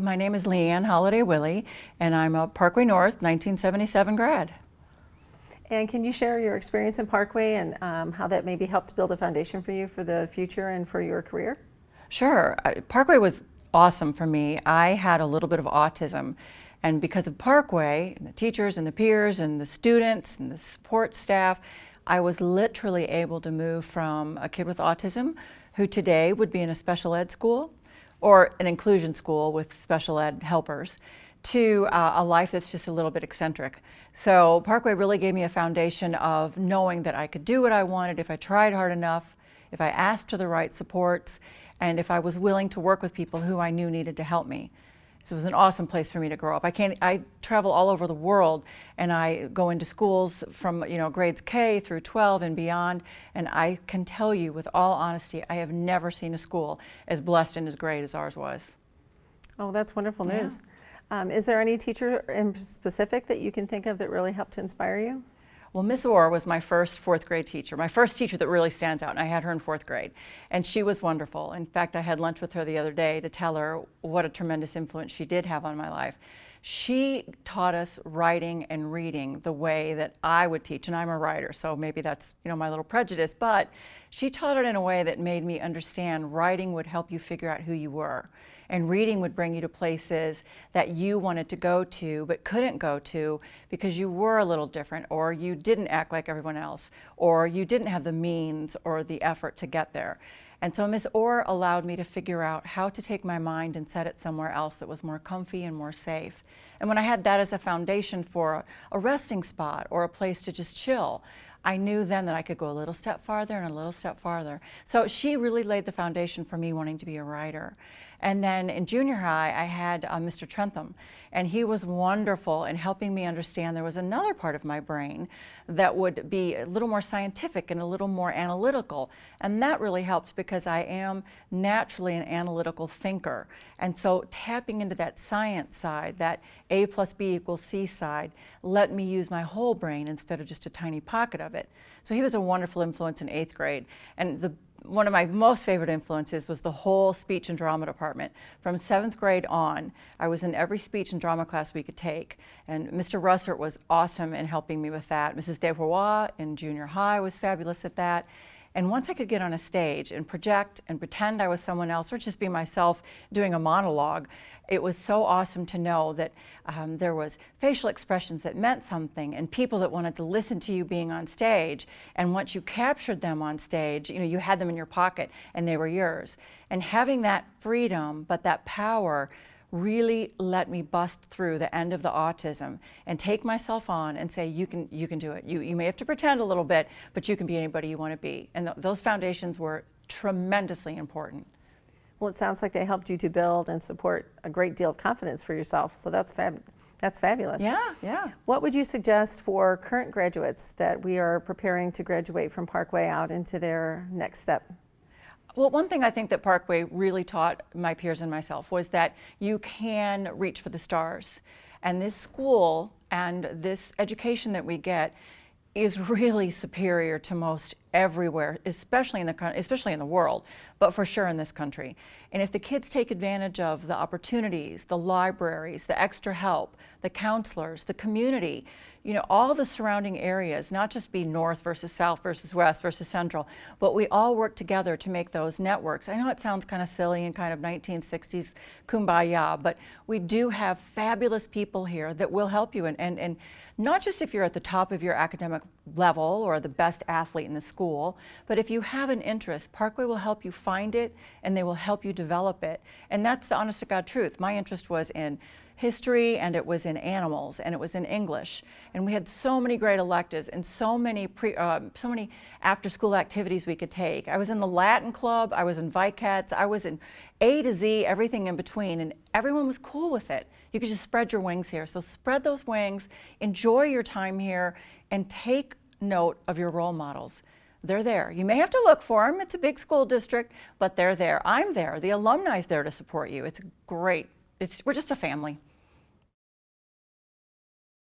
My name is Liane Willey, and I'm a Parkway North 1977 grad. And can you share your experience in Parkway and how that maybe helped build a foundation for you for the future and for your career? Sure. Parkway was awesome for me. I had a little bit of autism, and because of Parkway, and the teachers and the peers and the students and the support staff, I was literally able to move from a kid with autism who today would be in a special ed school or an inclusion school with special ed helpers to a life that's just a little bit eccentric. So Parkway really gave me a foundation of knowing that I could do what I wanted if I tried hard enough, if I asked for the right supports, and if I was willing to work with people who I knew needed to help me. So it was an awesome place for me to grow up. I travel all over the world, and I go into schools from grades K through 12 and beyond, and I can tell you with all honesty, I have never seen a school as blessed and as great as ours was. Oh, that's wonderful news. Is there any teacher in specific that you can think of that really helped to inspire you? Well, Miss Orr was my first fourth grade teacher, my first teacher that really stands out, and I had her in fourth grade. And she was wonderful. In fact, I had lunch with her the other day to tell her what a tremendous influence she did have on my life. She taught us writing and reading the way that I would teach, and I'm a writer, so maybe that's my little prejudice, but she taught it in a way that made me understand writing would help you figure out who you were. And reading would bring you to places that you wanted to go to but couldn't go to because you were a little different, or you didn't act like everyone else, or you didn't have the means or the effort to get there. And so Miss Orr allowed me to figure out how to take my mind and set it somewhere else that was more comfy and more safe. And when I had that as a foundation for a resting spot or a place to just chill, I knew then that I could go a little step farther and a little step farther. So she really laid the foundation for me wanting to be a writer. And then in junior high, I had Mr. Trentham, and he was wonderful in helping me understand there was another part of my brain that would be a little more scientific and a little more analytical. And that really helped because I am naturally an analytical thinker. And so tapping into that science side, that A plus B equals C side, let me use my whole brain instead of just a tiny pocket of it. So he was a wonderful influence in 8th grade. And one of my most favorite influences was the whole speech and drama department. From 7th grade on, I was in every speech and drama class we could take. And Mr. Russert was awesome in helping me with that. Mrs. Desbois in junior high was fabulous at that. And once I could get on a stage and project and pretend I was someone else or just be myself doing a monologue, it was so awesome to know that there was facial expressions that meant something and people that wanted to listen to you being on stage. And once you captured them on stage, you had them in your pocket and they were yours. And having that freedom, but that power, really let me bust through the end of the autism and take myself on and say, you can do it. You may have to pretend a little bit, but you can be anybody you want to be. And those foundations were tremendously important. Well, it sounds like they helped you to build and support a great deal of confidence for yourself. So that's fabulous. Yeah. What would you suggest for current graduates that we are preparing to graduate from Parkway out into their next step? Well, one thing I think that Parkway really taught my peers and myself was that you can reach for the stars. And this school and this education that we get is really superior to most everywhere, especially in the world, but for sure in this country. And if the kids take advantage of the opportunities, the libraries, the extra help, the counselors, the community, all the surrounding areas, not just be north versus south versus west versus central, but we all work together to make those networks. I know it sounds kind of silly and kind of 1960s kumbaya, but we do have fabulous people here that will help you, and not just if you're at the top of your academic level or the best athlete in the school, but if you have an interest, Parkway will help you find it and they will help you develop it. And that's the honest to God truth. My interest was in history, and it was in animals, and it was in English. And we had so many great electives and so many after-school activities we could take. I was in the Latin club, I was in VICATS, I was in A to Z, everything in between, and everyone was cool with it. You could just spread your wings here. So spread those wings, enjoy your time here, and take note of your role models. They're there. You may have to look for them. It's a big school district, but they're there. I'm there. The alumni's there to support you. It's great. We're just a family.